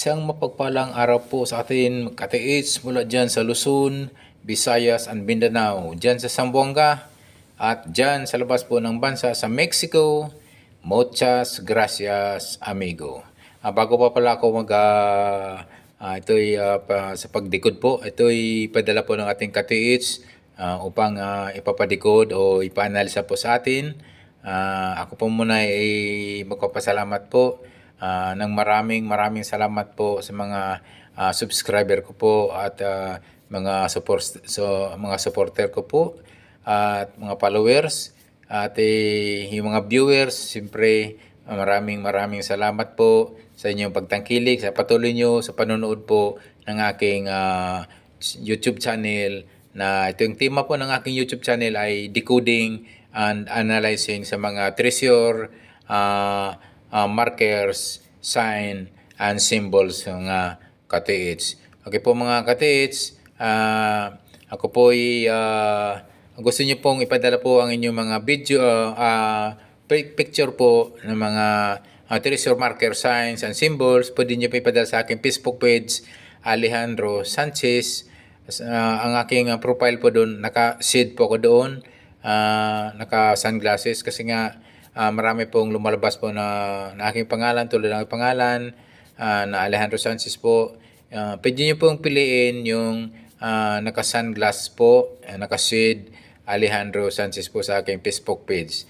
Isang mapagpalang araw po sa atin, katiits mula dyan sa Luzon, Visayas, and Mindanao, dyan sa Zamboanga, at dyan sa labas po ng bansa sa Mexico. Muchas gracias, amigo. Bago pa pala ako sa pagdikod po, ito'y padala po ng ating katiits upang ipapadikod o ipaanalisa po sa atin. Ako po muna ay magpapasalamat po ng maraming salamat po sa mga subscriber ko po at mga supporter ko po at mga followers at yung mga viewers. Siyempre maraming salamat po sa inyong pagtangkilik, sa patuloy nyo sa panonood po ng aking YouTube channel. Na ito yung tema po ng aking YouTube channel ay decoding and analyzing sa mga treasure markers, sign, and symbols ng katiits. Okay po mga katiits, ako po gusto nyo pong ipadala po ang inyong mga video, picture po ng mga treasure marker, signs, and symbols. Pwede nyo po ipadala sa aking Facebook page, Alejandro Sanchez. Ang aking profile po doon, naka-shade po ako doon, naka-sunglasses kasi nga marami pong lumalabas po na aking pangalan, tulad ng pangalan na Alejandro Sanchez po. Pwede nyo pong piliin yung naka-sunglass po, naka-shade Alejandro Sanchez po sa aking Facebook page.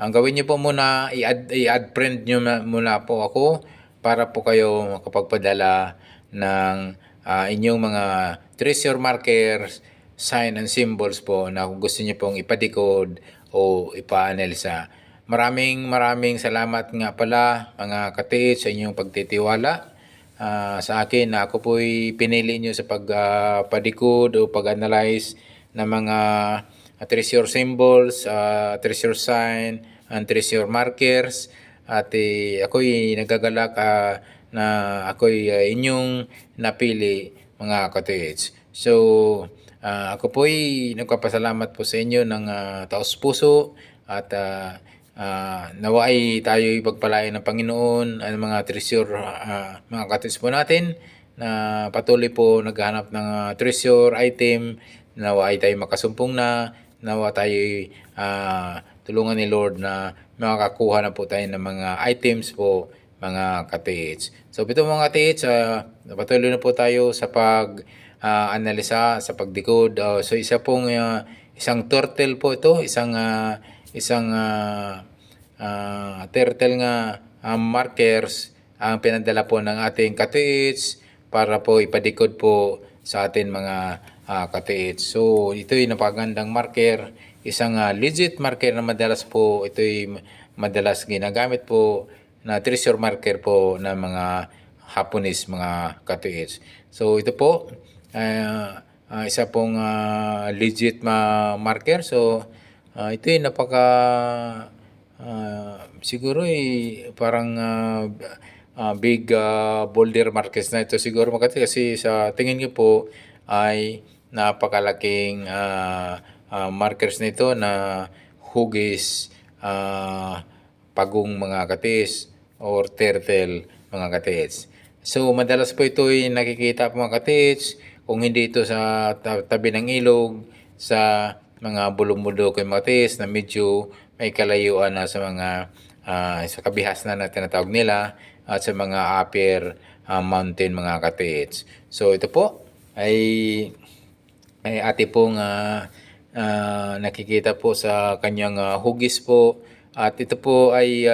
Ang gawin nyo po muna, i-add friend nyo muna po ako para po kayo makapagpadala ng inyong mga treasure markers, sign, and symbols po na kung gusto nyo pong ipadikod o ipa-analisa. Maraming salamat nga pala mga katiits sa inyong pagtitiwala sa akin na ako po'y pinili nyo sa pagpadikod o pag-analyze ng mga treasure symbols, treasure sign, and treasure markers. At ako'y nagagalak na ako'y inyong napili mga katiits. So, ako po'y nagpapasalamat po sa inyo ng taos puso at nawa ay tayo'y pagpalain ng Panginoon ang mga treasure, mga katiits po natin na patuloy po naghahanap ng treasure item. Nawa ay tayo makasumpong nawa tayo'y tulungan ni Lord na makakakuha na po tayo ng mga items po mga katiits. So ito mga katiits, patuloy na po tayo sa analisa, sa pagdikod. So isang turtle po ito, isang turtle nga markers ang pinadala po ng ating katiits para po ipadikod po sa atin mga katiits. So ito'y napagandang marker, isang legit marker na madalas po ito'y madalas ginagamit po na treasure marker po ng mga Japanese mga katiits. So ito po isa pong legit marker. So ito'y siguro parang big boulder markers na ito siguro makati kasi sa tingin ko po ay napakalaking markers nito na hugis pagong mga katiits or turtle mga katiits. So madalas po ito ay nakikita po mga katiits kung hindi ito sa tabi ng ilog, sa mga bulong-bulok yung mga katiits na medyo may kalayuan na sa mga sa kabihas na tinatawag nila at sa mga upper mountain mga katiits. So ito po ay ate pong nakikita po sa kanyang hugis po. At ito po ay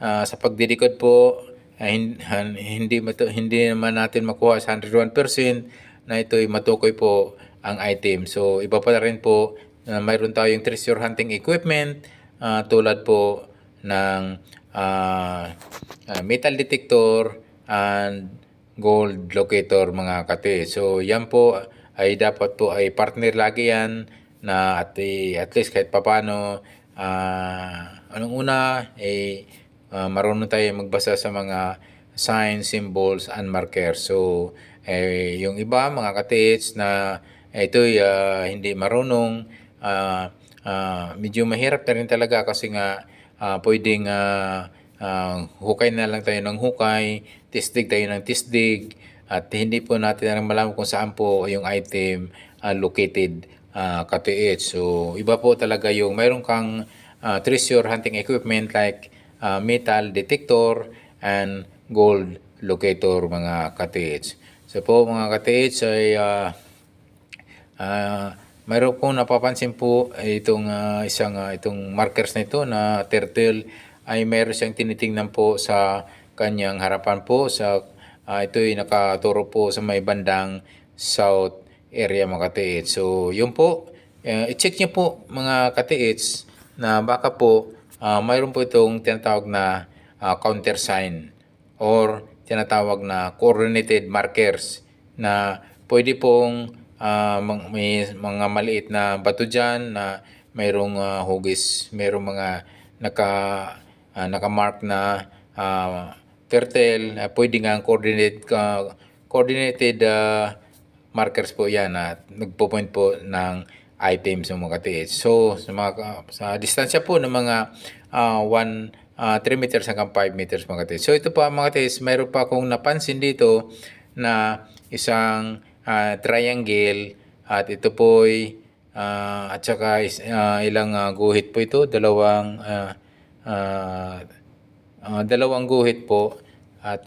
sa pagdidikod po hindi naman natin makuha sa 101% na ito'y matukoy po ang item. So iba pa rin po na mayroon tayong treasure hunting equipment tulad po ng metal detector and gold locator mga katiits. So yan po ay dapat po ay partner lagi yan na at least kahit papano anong una marunong tayo magbasa sa mga signs, symbols, and markers. So yung iba mga katiits na ito'y hindi marunong, medyo mahirap na rin talaga kasi nga pwedeng hukay na lang tayo ng hukay tisdig tayo ng tisdig at hindi po natin malaman kung saan po yung item located katiits. So iba po talaga yung mayroon kang treasure hunting equipment like metal detector and gold locator mga katiits. So po mga katiits ay mayroon pong napapansin po itong itong markers na ito na turtle ay mayroon siyang tinitingnan po sa kanyang harapan po sa ito ay nakaturo po sa may bandang south area mga katiits. So yun po, i-check niyo po mga katiits na baka po mayroon po itong tinatawag na counter sign or tinatawag na coordinated markers na pwede pong may mga maliit na bato dyan na mayroong hugis, mayroong mga naka-mark na turtle, pwede nga coordinated markers po yan at nagpo-point po ng items ng mga katiits. So sa distansya po ng mga 3 meters hanggang 5 meters mga katiits. So ito po mga katiits, mayroon pa akong napansin dito na isang triangle at ito po ay at saka ilang guhit po ito, dalawang guhit po at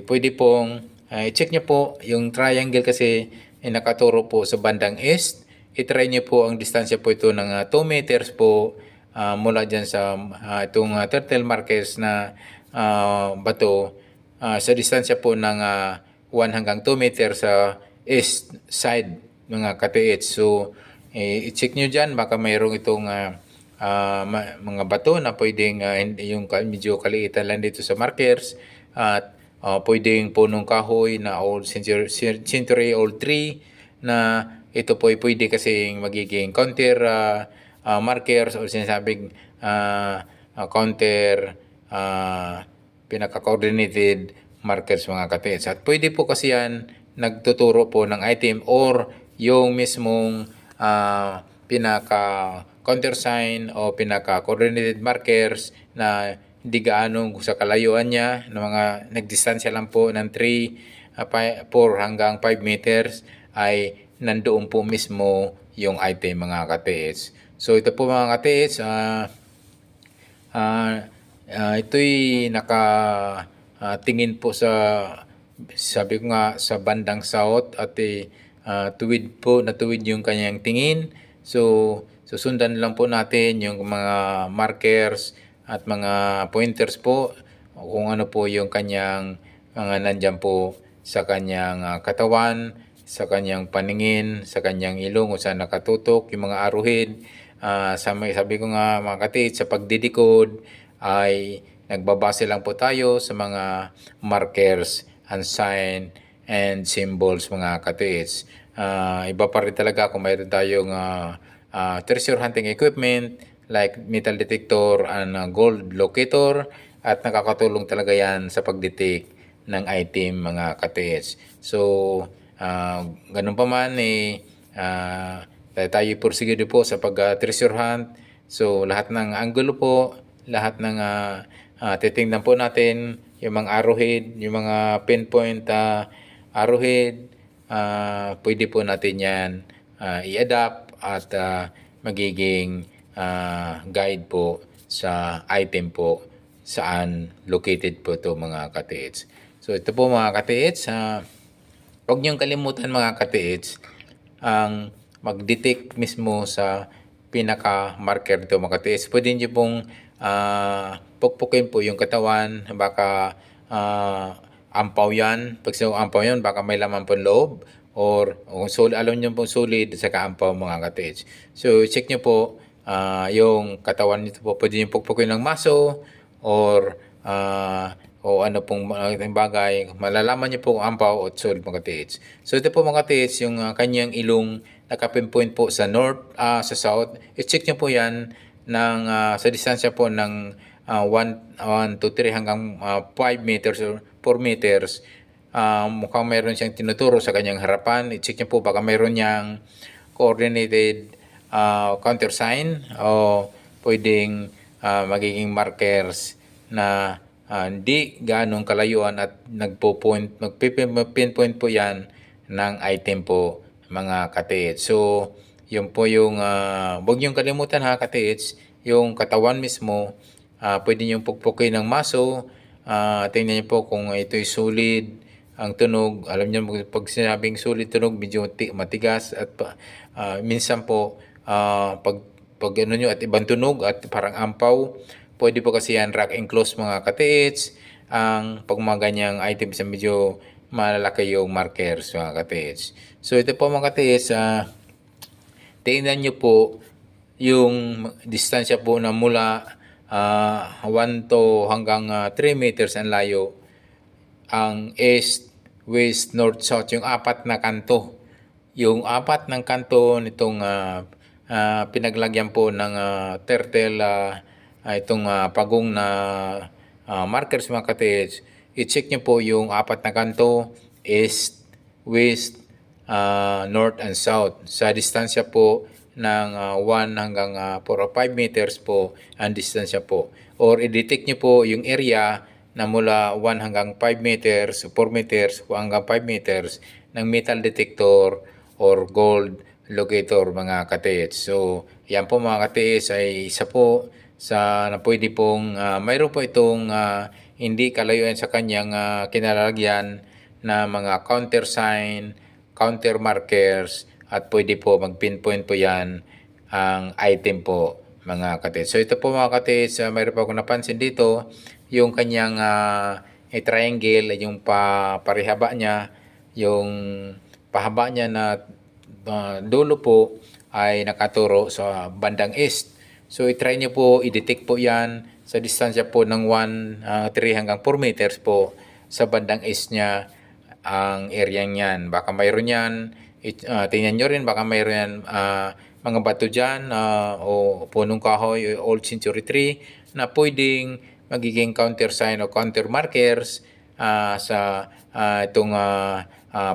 pwede pong i-check nyo po yung triangle kasi nakaturo po sa bandang east. I-try nyo po ang distansya po ito ng 2 meters po mula dyan sa itong turtle markers na bato sa distansya po ng 1 hanggang 2 meters sa east side mga katiits. So i-check nyo dyan baka mayroong itong mga bato na pwedeng yung medyo kaliitan lang dito sa markers at pwedeng punong kahoy na old century old tree na ito po ay pwede kasing magiging counter markers o sinasabing counter pinaka-coordinated markers mga katiits. At pwede po kasi yan nagtuturo po ng item or yung mismong pinaka-countersign o pinaka-coordinated markers na hindi gaano sa kalayuan niya na mga nagdistansya lang po ng 4 hanggang 5 meters ay nandoon po mismo yung item mga katiits. So ito po mga katiits, ito'y nakatingin po sa sabi ko nga sa bandang south at natuwid yung kanyang tingin. So susundan lang po natin yung mga markers at mga pointers po kung ano po yung kanyang mga nandyan po sa kanyang katawan, sa kanyang paningin, sa kanyang ilong kung saan nakatutok yung mga arrowhead. Sabi ko nga mga katiits, sa pagdidikod ay nagbabase lang po tayo sa mga markers and sign and symbols mga katiits. Iba pa rin talaga kung mayroon tayong treasure hunting equipment like metal detector and gold locator at nakakatulong talaga yan sa pagdetect ng item mga katiits. So ganun pa man tayo porsigido po sa pag-treasure hunt. So lahat ng angulo po, lahat ng titingnan po natin yung mga arrowhead, yung mga pinpoint arrowhead, pwede po natin yan i-adapt at magiging guide po sa item po saan located po ito mga katiits. So ito po mga katiits, huwag niyong kalimutan mga katiits ang mag-detect mismo sa pinaka-marker ito mga katiits. Pwede niyo pong pukpukin po yung katawan, baka ampaw yan. Pag ampaw yan, baka may laman po loob or alam niyo pong solid sa kaampaw mga katiits. So check niyo po yung katawan nito po. Pwede niyo pukpukin ng maso or o ano pong bagay, malalaman niyo po kung ampaw o solid mga katiits. So ito po mga katiits, yung kanyang ilong nakapinpoint po sa north, sa south. I-check niyo po yan ng, sa distansya po ng 1 to 3 hanggang 5 meters or 4 meters. Mukhang meron siyang tinuturo sa kanyang harapan. I-check niyo po baka meron niyang coordinated countersign o pwedeng magiging markers na hindi ganong kalayuan at magpipinpoint po yan ng item po mga katiits. So, yun po yung, huwag niyong kalimutan ha katiits, yung katawan mismo, pwede niyong pukpukin ng maso, tingnan niyo po kung ito'y solid, ang tunog, alam niyo pag sinabing solid tunog, medyo matigas at minsan po, pag ano nyo at ibang tunog at parang ampaw, pwede po kasi yan rock and close mga katiits. Ang pag mga ganyang items na medyo malalaki yung markers mga katiits. So ito po mga katiits, tingnan nyo po yung distansya po na mula 1 to hanggang 3 meters ang layo. Ang east, west, north, south, yung apat na kanto. Yung apat ng kanto nitong pinaglagyan po ng turtle, itong pagong na markers mga katiits, i-check nyo po yung apat na kanto, east, west, north and south. Sa distansya po ng 1 hanggang 4 or 5 meters po ang distansya po. Or i-detect nyo po yung area na mula 1 hanggang 5 meters, 4 meters, hanggang 5 meters ng metal detector or gold locator mga katiits. So, yan po mga katiits ay isa po sa na pwede pong mayroon po itong hindi kalayuan sa kanyang kinalalagyan na mga counter sign, counter markers at pwede po mag-pinpoint po yan ang item po mga katiits. So, ito po mga katiits, mayroon po akong napansin dito yung kanyang triangle, yung parihaba niya, yung pahaba niya na dulo po ay nakaturo sa bandang east. So, i-try nyo po, i-detect po yan sa distansya po ng 3 hanggang 4 meters po sa bandang east niya ang area niyan. Baka mayroon yan, tingnan nyo rin, baka mayroon yan mga bato dyan o punong kahoy o old century tree na pwedeng magiging counter sign o counter markers sa itong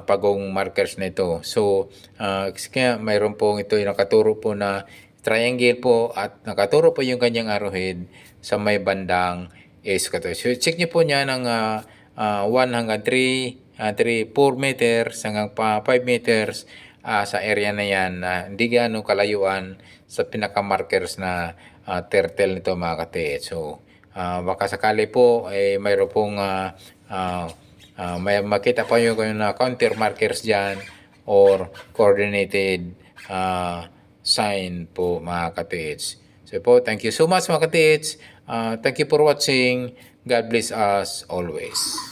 pagong markers na ito. So, kaya mayroon pong ito yung nakaturo po na triangle po at nakaturo po yung kanyang arrowhead sa may bandang east. So, check nyo po niya ng 1 hanggang 4 meters hanggang 5 meters sa area na yan na hindi gaano kalayuan sa pinaka-markers na turtle nito mga katiits. So, baka sakali po mayroon pong may makita pa yung counter markers dyan or coordinated sign po mga katiits. So po, thank you so much mga katiits. Thank you for watching. God bless us always.